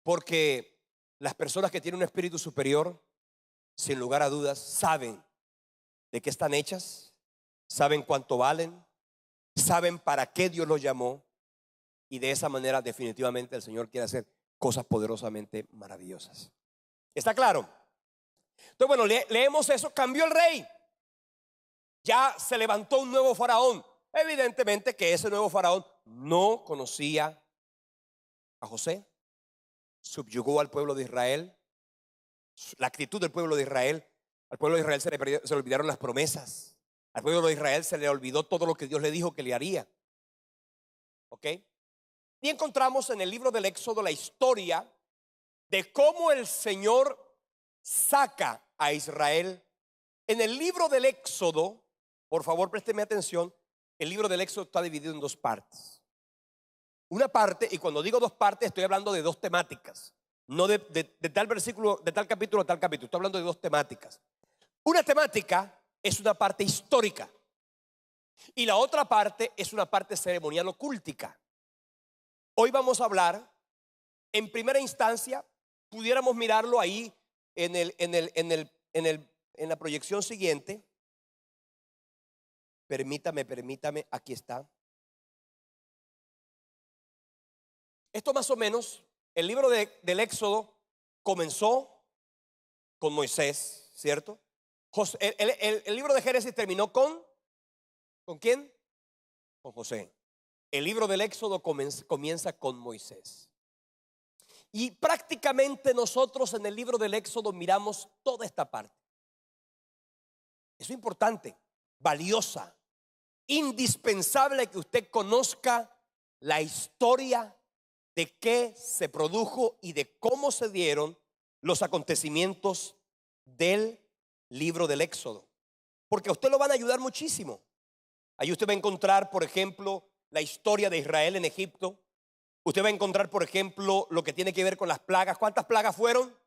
Porque las personas que tienen un espíritu superior, sin lugar a dudas, saben de qué están hechas, saben cuánto valen, saben para qué Dios los llamó, y de esa manera definitivamente el Señor quiere hacer cosas poderosamente maravillosas. ¿Está claro? Entonces, bueno, leemos eso. Cambió el rey. Ya se levantó un nuevo faraón. Evidentemente que ese nuevo faraón no conocía a José. Subyugó al pueblo de Israel. La actitud del pueblo de Israel. Al pueblo de Israel se le olvidaron las promesas. Al pueblo de Israel se le olvidó todo lo que Dios le dijo que le haría. ¿Ok? Y encontramos en el libro del Éxodo la historia de cómo el Señor saca a Israel. En el libro del Éxodo, por favor présteme atención, el libro del Éxodo está dividido en dos partes. Una parte, y cuando digo dos partes estoy hablando de dos temáticas, no de tal versículo, de tal capítulo a tal capítulo, estoy hablando de dos temáticas. Una temática es una parte histórica y la otra parte es una parte ceremonial o cultica. Hoy vamos a hablar, en primera instancia, pudiéramos mirarlo ahí en la proyección siguiente. Permítame, aquí está. Esto más o menos, el libro del Éxodo comenzó con Moisés, ¿cierto? El libro de Génesis terminó ¿con quién? Con José. El libro del Éxodo comienza con Moisés. Y prácticamente nosotros en el libro del Éxodo miramos toda esta parte. Eso es importante, valiosa, indispensable que usted conozca la historia de qué se produjo y de cómo se dieron los acontecimientos del libro del Éxodo, porque a usted lo van a ayudar muchísimo. Ahí usted va a encontrar, por ejemplo, la historia de Israel en Egipto. Usted va a encontrar, por ejemplo, lo que tiene que ver con las plagas. ¿Cuántas plagas fueron?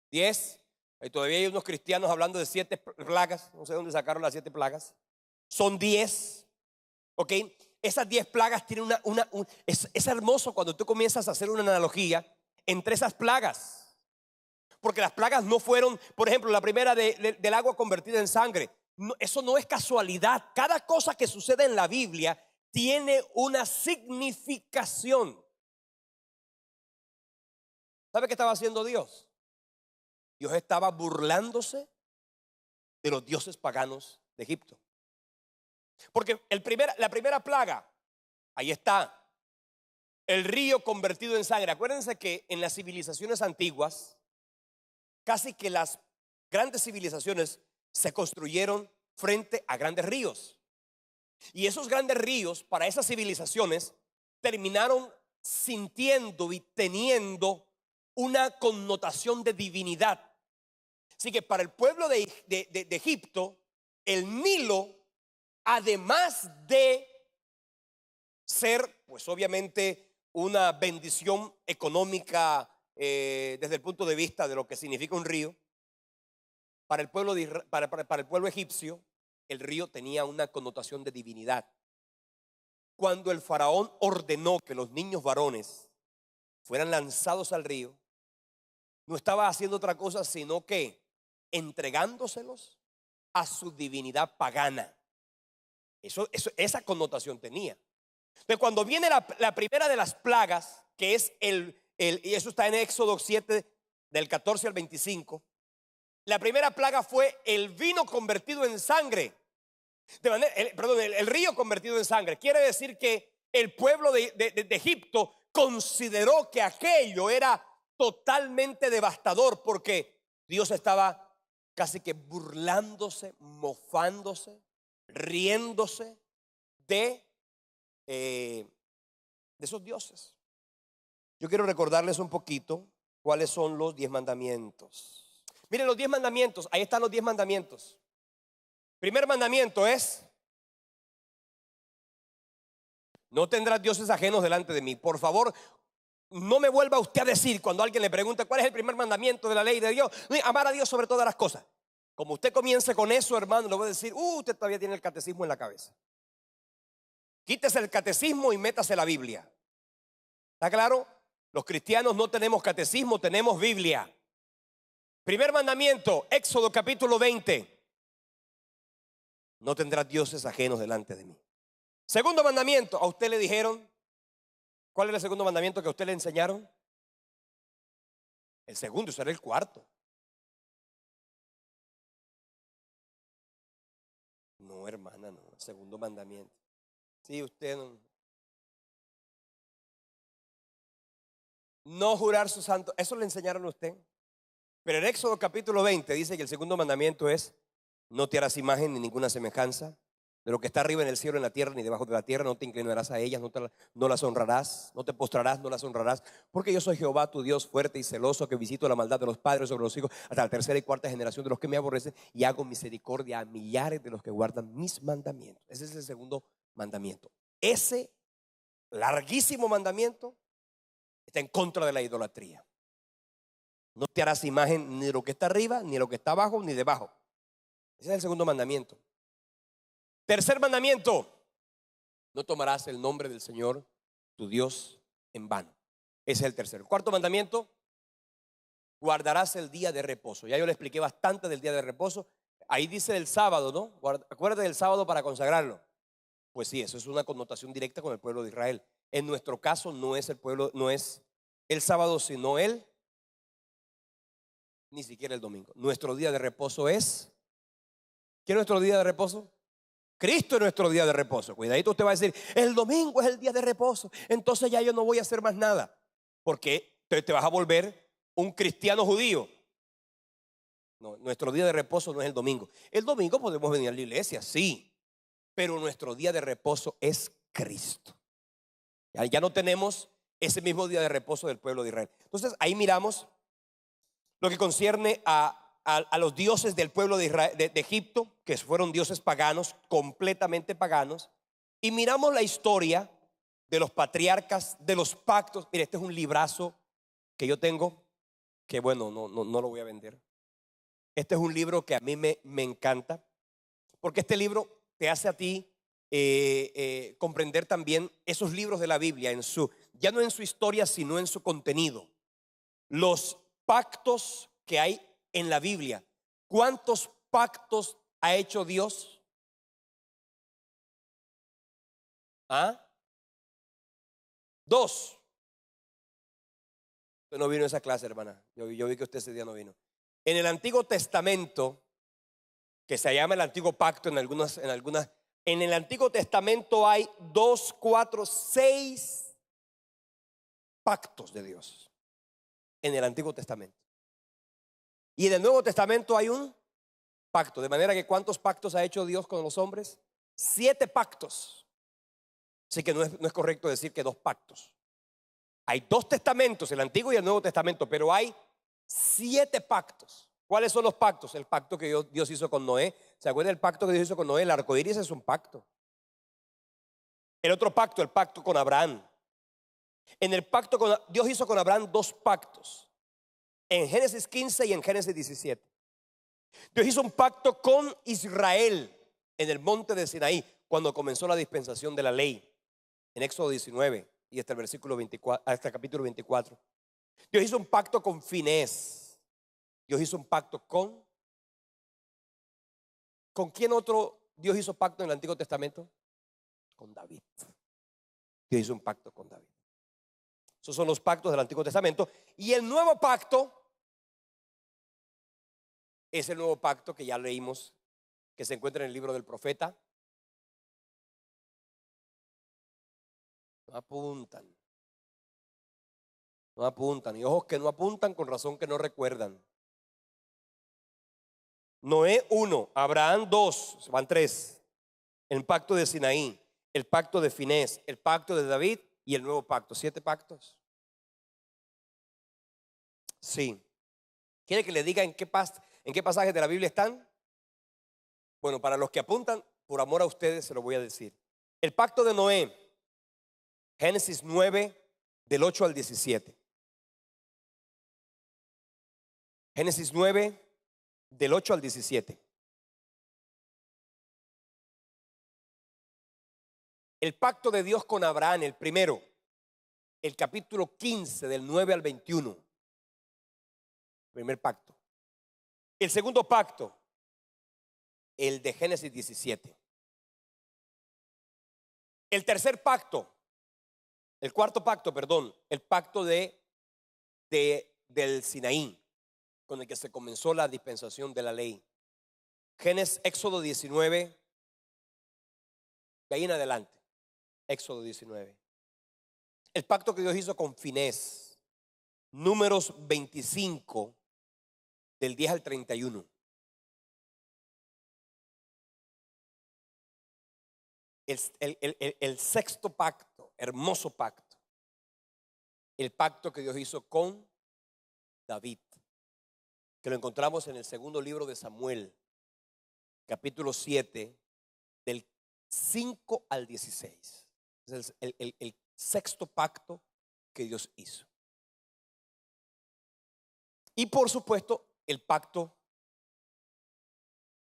10. Y todavía hay unos cristianos hablando de 7 plagas. No sé dónde sacaron las 7 plagas. Son 10. ¿Ok? Esas 10 plagas tienen es hermoso cuando tú comienzas a hacer una analogía entre esas plagas. Porque las plagas no fueron, por ejemplo, la primera del agua convertida en sangre. No, eso no es casualidad. Cada cosa que sucede en la Biblia tiene una significación. ¿Sabe qué estaba haciendo Dios? Dios estaba burlándose de los dioses paganos de Egipto. Porque la primera plaga, ahí está, el río convertido en sangre. Acuérdense que en las civilizaciones antiguas, casi que las grandes civilizaciones se construyeron frente a grandes ríos. Y esos grandes ríos, para esas civilizaciones, terminaron sintiendo y teniendo una connotación de divinidad. Así que para el pueblo de Egipto, el Nilo, además de ser, pues obviamente, una bendición económica desde el punto de vista de lo que significa un río, para el pueblo, para el pueblo egipcio, el río tenía una connotación de divinidad. Cuando el faraón ordenó que los niños varones fueran lanzados al río, no estaba haciendo otra cosa sino que entregándoselos a su divinidad pagana. Esa connotación tenía. Entonces, cuando viene la primera de las plagas, que es y eso está en Éxodo 7, del 14 al 25. La primera plaga fue el vino convertido en sangre. El río convertido en sangre. Quiere decir que el pueblo de Egipto consideró que aquello era totalmente devastador, porque Dios estaba casi que burlándose, mofándose, riéndose de esos dioses. Yo quiero recordarles un poquito cuáles son los 10 mandamientos. Miren los 10 mandamientos, ahí están los 10 mandamientos. Primer mandamiento es: no tendrás dioses ajenos delante de mí. Por favor, no me vuelva usted a decir cuando alguien le pregunta cuál es el primer mandamiento de la ley de Dios: amar a Dios sobre todas las cosas. Como usted comience con eso, hermano, le voy a decir: usted todavía tiene el catecismo en la cabeza. Quítese el catecismo y métase la Biblia. ¿Está claro? Los cristianos no tenemos catecismo, tenemos Biblia. Primer mandamiento, Éxodo capítulo 20. No tendrás dioses ajenos delante de mí. Segundo mandamiento, a usted le dijeron, ¿cuál era el segundo mandamiento que a usted le enseñaron? El segundo, eso era el cuarto. No, hermana, no, el segundo mandamiento. Sí, usted no jurar su santo, eso le enseñaron a usted. Pero en Éxodo capítulo 20 dice que el segundo mandamiento es: no te harás imagen ni ninguna semejanza de lo que está arriba en el cielo, en la tierra, ni debajo de la tierra. No te inclinarás a ellas, no las honrarás, no te postrarás, no las honrarás. Porque yo soy Jehová tu Dios, fuerte y celoso, que visito la maldad de los padres sobre los hijos hasta la tercera y cuarta generación de los que me aborrecen, y hago misericordia a millares de los que guardan mis mandamientos. Ese es el segundo mandamiento. Ese larguísimo mandamiento está en contra de la idolatría. No te harás imagen ni de lo que está arriba, ni de lo que está abajo, ni debajo. Ese es el segundo mandamiento. Tercer mandamiento: no tomarás el nombre del Señor tu Dios en vano. Ese es el tercero. Cuarto mandamiento: guardarás el día de reposo. Ya yo le expliqué bastante del día de reposo. Ahí dice el sábado, ¿no? Acuérdate del sábado para consagrarlo. Pues sí, eso es una connotación directa con el pueblo de Israel. En nuestro caso no es el pueblo, no es el sábado, sino el ni siquiera el domingo. Nuestro día de reposo es, ¿qué es nuestro día de reposo? Cristo es nuestro día de reposo. Cuidadito, usted va a decir, el domingo es el día de reposo, entonces ya yo no voy a hacer más nada, porque te vas a volver un cristiano judío. No, nuestro día de reposo no es el domingo. El domingo podemos venir a la iglesia, sí, pero nuestro día de reposo es Cristo. Ya no tenemos ese mismo día de reposo del pueblo de Israel. Entonces ahí miramos lo que concierne a los dioses del pueblo de Israel, de Egipto, que fueron dioses paganos, completamente paganos. Y miramos la historia de los patriarcas, de los pactos. Mire, este es un librazo que yo tengo, que bueno, no lo voy a vender. Este es un libro que a mí me encanta, porque este libro te hace a ti comprender también esos libros de la Biblia, ya no en su historia, sino en su contenido. Los pactos que hay en la Biblia. ¿Cuántos pactos ha hecho Dios? ¿Ah? 2. Usted no vino a esa clase, hermana. Yo vi que usted ese día no vino. En el Antiguo Testamento, que se llama el Antiguo Pacto en el Antiguo Testamento hay 2, 4, 6 pactos de Dios. En el Antiguo Testamento. Y en el Nuevo Testamento hay un pacto. De manera que ¿cuántos pactos ha hecho Dios con los hombres? 7 pactos. Así que no es correcto decir que 2 pactos. Hay 2 testamentos, el Antiguo y el Nuevo Testamento, pero hay 7 pactos. ¿Cuáles son los pactos? El pacto que Dios hizo con Noé. ¿Se acuerdan del pacto que Dios hizo con Noé? El arco iris es un pacto. El otro pacto, el pacto con Abraham. En el pacto Dios hizo con Abraham 2 pactos. En Génesis 15 y en Génesis 17. Dios hizo un pacto con Israel en el monte de Sinaí, cuando comenzó la dispensación de la ley, en Éxodo 19 y hasta el versículo 24, hasta el capítulo 24. Dios hizo un pacto con Finés. Dios hizo un pacto ¿con quién otro Dios hizo pacto en el Antiguo Testamento? Con David. Dios hizo un pacto con David. Esos son los pactos del Antiguo Testamento. Y el nuevo pacto es el nuevo pacto que ya leímos, que se encuentra en el libro del profeta. No apuntan. No apuntan. Y ojos que no apuntan, con razón que no recuerdan. Noé 1, Abraham 2, van 3. El pacto de Sinaí, el pacto de Finés, el pacto de David y el nuevo pacto. 7 pactos. Sí. ¿Quiere que le diga en qué pasajes de la Biblia están? Bueno, para los que apuntan, por amor a ustedes se lo voy a decir. El pacto de Noé, Génesis 9, del 8 al 17. Génesis 9, del 8 al 17. El pacto de Dios con Abraham, el primero, el capítulo 15, del 9 al 21. Primer pacto. El segundo pacto, el de Génesis 17. El tercer pacto, el cuarto pacto, perdón, el pacto del Sinaí, con el que se comenzó la dispensación de la ley. Éxodo 19, de ahí en adelante. Éxodo 19. El pacto que Dios hizo con Finés, Números 25, del 10 al 31. El sexto pacto, hermoso pacto, el pacto que Dios hizo con David, que lo encontramos en el segundo libro de Samuel, capítulo 7, del 5 al 16. Es el sexto pacto que Dios hizo. Y por supuesto, el pacto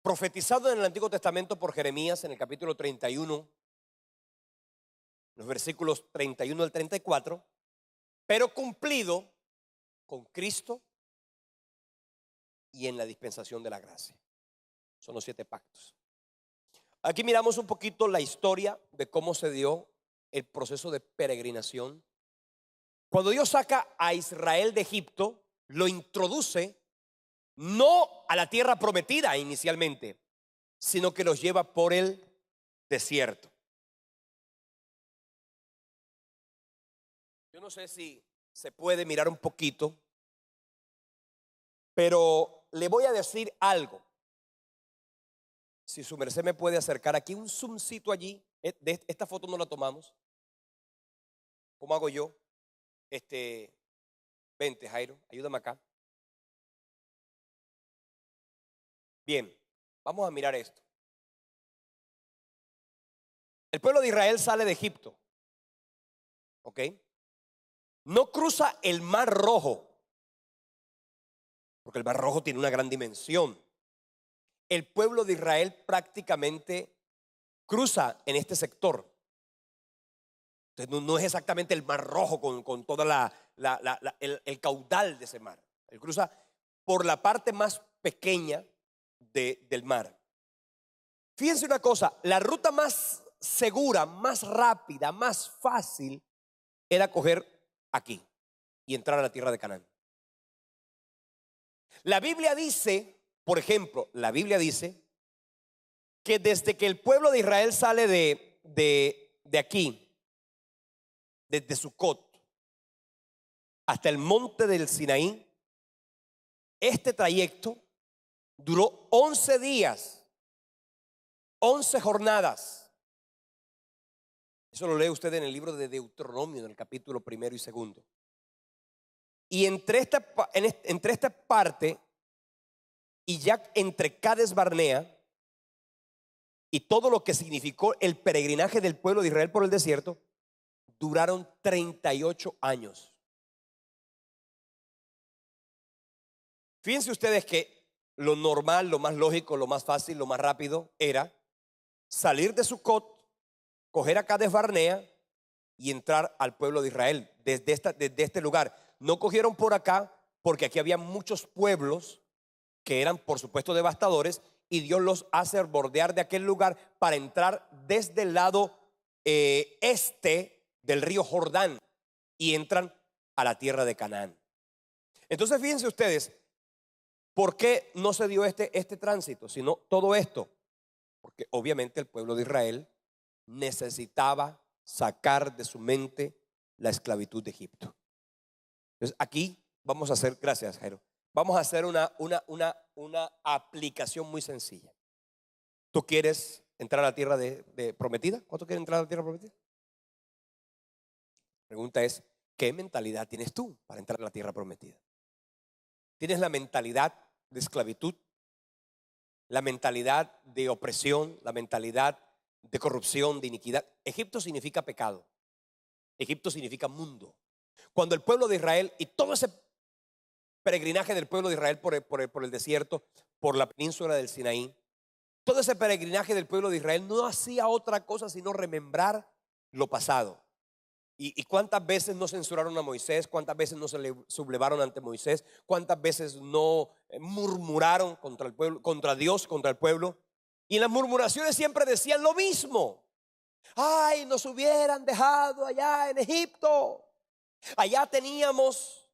profetizado en el Antiguo Testamento por Jeremías en el capítulo 31, los versículos 31 al 34, pero cumplido con Cristo y en la dispensación de la gracia. Son los 7 pactos. Aquí miramos un poquito la historia de cómo se dio el proceso de peregrinación. Cuando Dios saca a Israel de Egipto, lo introduce no a la tierra prometida inicialmente, sino que los lleva por el desierto. Yo no sé si se puede mirar un poquito, pero le voy a decir algo. Si su merced me puede acercar aquí un zoomcito allí. Esta foto no la tomamos. ¿Cómo hago yo? Vente, Jairo, ayúdame acá. Bien, vamos a mirar esto. El pueblo de Israel sale de Egipto, ¿ok? No cruza el Mar Rojo, porque el Mar Rojo tiene una gran dimensión. El pueblo de Israel prácticamente cruza en este sector. Entonces no es exactamente el Mar Rojo con toda el caudal de ese mar. Él cruza por la parte más pequeña del mar. Fíjense una cosa, la ruta más segura, más rápida, más fácil era coger aquí y entrar a la tierra de Canaán. La Biblia dice, por ejemplo, la Biblia dice que desde que el pueblo de Israel sale de aquí, desde Sucot hasta el monte del Sinaí, este trayecto duró 11 días, 11 jornadas. Eso lo lee usted en el libro de Deuteronomio, en el capítulo 1 y 2. Y entre esta parte y ya entre Cades Barnea y todo lo que significó el peregrinaje del pueblo de Israel por el desierto, duraron 38 años. Fíjense ustedes que lo normal, lo más lógico, lo más fácil, lo más rápido era salir de Sucot, coger a Cades Barnea y entrar al pueblo de Israel desde este lugar. No cogieron por acá porque aquí había muchos pueblos que eran por supuesto devastadores, y Dios los hace bordear de aquel lugar para entrar desde el lado este del río Jordán y entran a la tierra de Canaán. Entonces fíjense ustedes, ¿por qué no se dio este tránsito? Sino todo esto, porque obviamente el pueblo de Israel necesitaba sacar de su mente la esclavitud de Egipto. Entonces aquí vamos a hacer, gracias Jairo, vamos a hacer una aplicación muy sencilla. ¿Tú quieres entrar a la tierra de prometida? ¿Cuánto quieres entrar a la tierra prometida? La pregunta es, ¿qué mentalidad tienes tú para entrar a la tierra prometida? ¿Tienes la mentalidad de esclavitud? ¿La mentalidad de opresión? ¿La mentalidad de corrupción, de iniquidad? Egipto significa pecado. Egipto significa mundo. Cuando el pueblo de Israel y todo ese peregrinaje del pueblo de Israel por el desierto, por la península del Sinaí, todo ese peregrinaje del pueblo de Israel no hacía otra cosa sino remembrar lo pasado. ¿Y cuántas veces no censuraron a Moisés? ¿Cuántas veces no se le sublevaron ante Moisés? ¿Cuántas veces no murmuraron contra el pueblo, contra Dios, contra el pueblo? Y en las murmuraciones siempre decían lo mismo. Ay, nos hubieran dejado allá en Egipto. Allá teníamos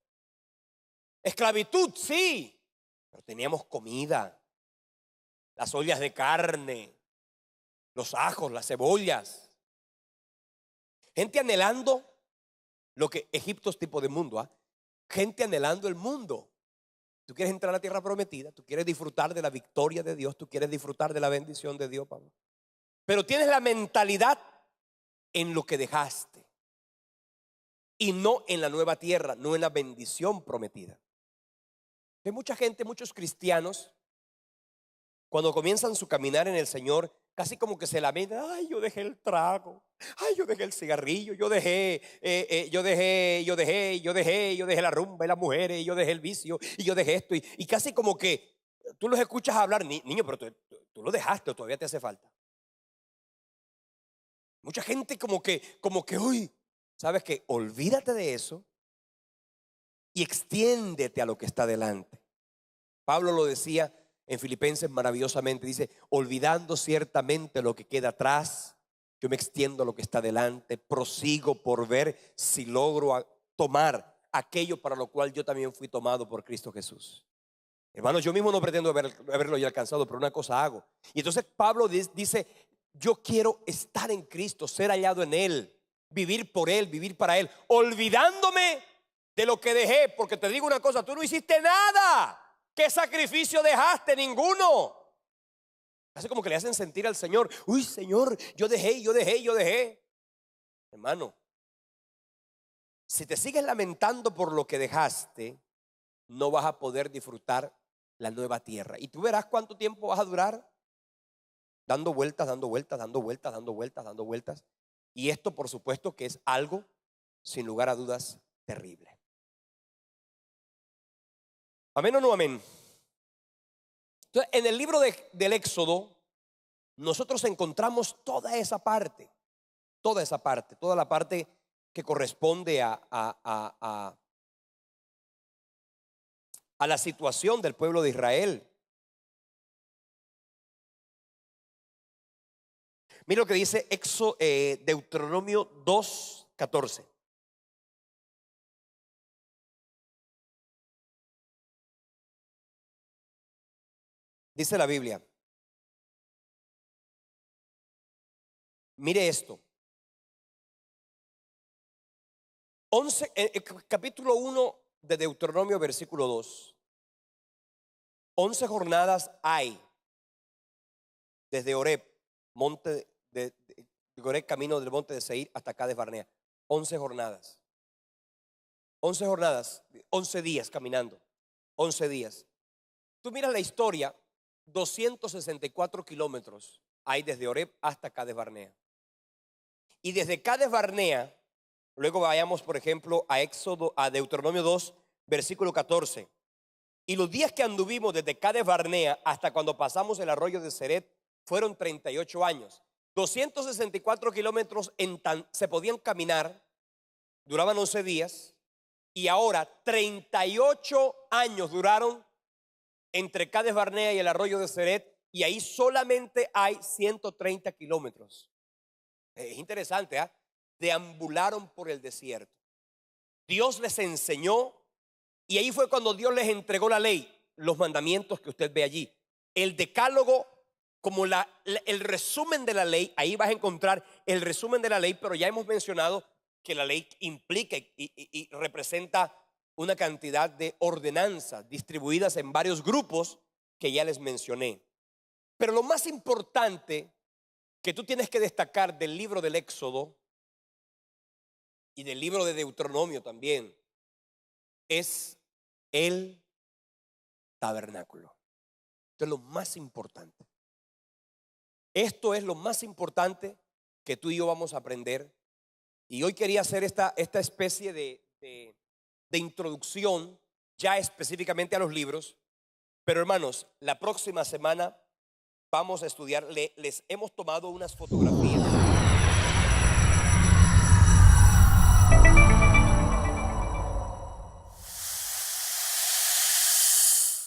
esclavitud, sí, pero teníamos comida, las ollas de carne, los ajos, las cebollas. Gente anhelando lo que Egipto es tipo de mundo, ¿ah? Gente anhelando el mundo. Tú quieres entrar a la tierra prometida, tú quieres disfrutar de la victoria de Dios, tú quieres disfrutar de la bendición de Dios, Pablo. Pero tienes la mentalidad en lo que dejaste y no en la nueva tierra, no en la bendición prometida. Hay mucha gente, muchos cristianos, cuando comienzan su caminar en el Señor, casi como que se lamentan. Ay, yo dejé el trago. Ay, yo dejé el cigarrillo. Yo dejé la rumba y las mujeres. Y yo dejé el vicio. Y yo dejé esto. Y casi como que tú los escuchas hablar. Niño, pero tú lo dejaste o todavía te hace falta. Mucha gente como que, uy, ¿sabes qué? Olvídate de eso y extiéndete a lo que está delante. Pablo lo decía en Filipenses maravillosamente, dice, olvidando ciertamente lo que queda atrás, yo me extiendo a lo que está delante, prosigo por ver si logro tomar aquello para lo cual yo también fui tomado por Cristo Jesús. Hermanos, yo mismo no pretendo haberlo ya alcanzado, pero una cosa hago. Y entonces Pablo dice, yo quiero estar en Cristo, ser hallado en Él, vivir por Él, vivir para Él, olvidándome de lo que dejé. Porque te digo una cosa, tú no hiciste nada. ¿Qué sacrificio dejaste? Ninguno. Hace como que le hacen sentir al Señor, uy, Señor, yo dejé. Hermano, si te sigues lamentando por lo que dejaste, no vas a poder disfrutar la nueva tierra. Y tú verás cuánto tiempo vas a durar dando vueltas. Y esto, por supuesto, que es algo, sin lugar a dudas, terrible. ¿Amén o no amén? Entonces, en el libro del Éxodo, nosotros encontramos toda la parte que corresponde a la situación del pueblo de Israel. Mira lo que dice Deuteronomio 2:14. Dice la Biblia, mire esto, capítulo 1 de Deuteronomio, versículo 2. 11 jornadas hay desde Horeb, monte de Horeb, camino del monte de Seir hasta Cades Barnea. 11 jornadas. 11 jornadas, 11 días caminando. 11 días. Tú miras la historia, 264 kilómetros hay desde Horeb hasta Cades Barnea. Y desde Cades Barnea, luego vayamos, por ejemplo, a Deuteronomio 2, versículo 14. Y los días que anduvimos desde Cades Barnea hasta cuando pasamos el arroyo de Ceret fueron 38 años. 264 kilómetros se podían caminar, duraban 11 días. Y ahora 38 años duraron entre Cades Barnea y el arroyo de Ceret, y ahí solamente hay 130 kilómetros. Es interesante, ¿eh? Deambularon por el desierto. Dios les enseñó, y ahí fue cuando Dios les entregó la ley, los mandamientos que usted ve allí. El decálogo, como el resumen de la ley, ahí vas a encontrar el resumen de la ley, pero ya hemos mencionado que la ley implica y representa una cantidad de ordenanzas distribuidas en varios grupos que ya les mencioné. Pero lo más importante que tú tienes que destacar del libro del Éxodo y del libro de Deuteronomio también es el tabernáculo. Esto es lo más importante. Esto es lo más importante que tú y yo vamos a aprender. Y hoy quería hacer esta especie de introducción ya específicamente a los libros. Pero hermanos, la próxima semana vamos a estudiar, les hemos tomado unas fotografías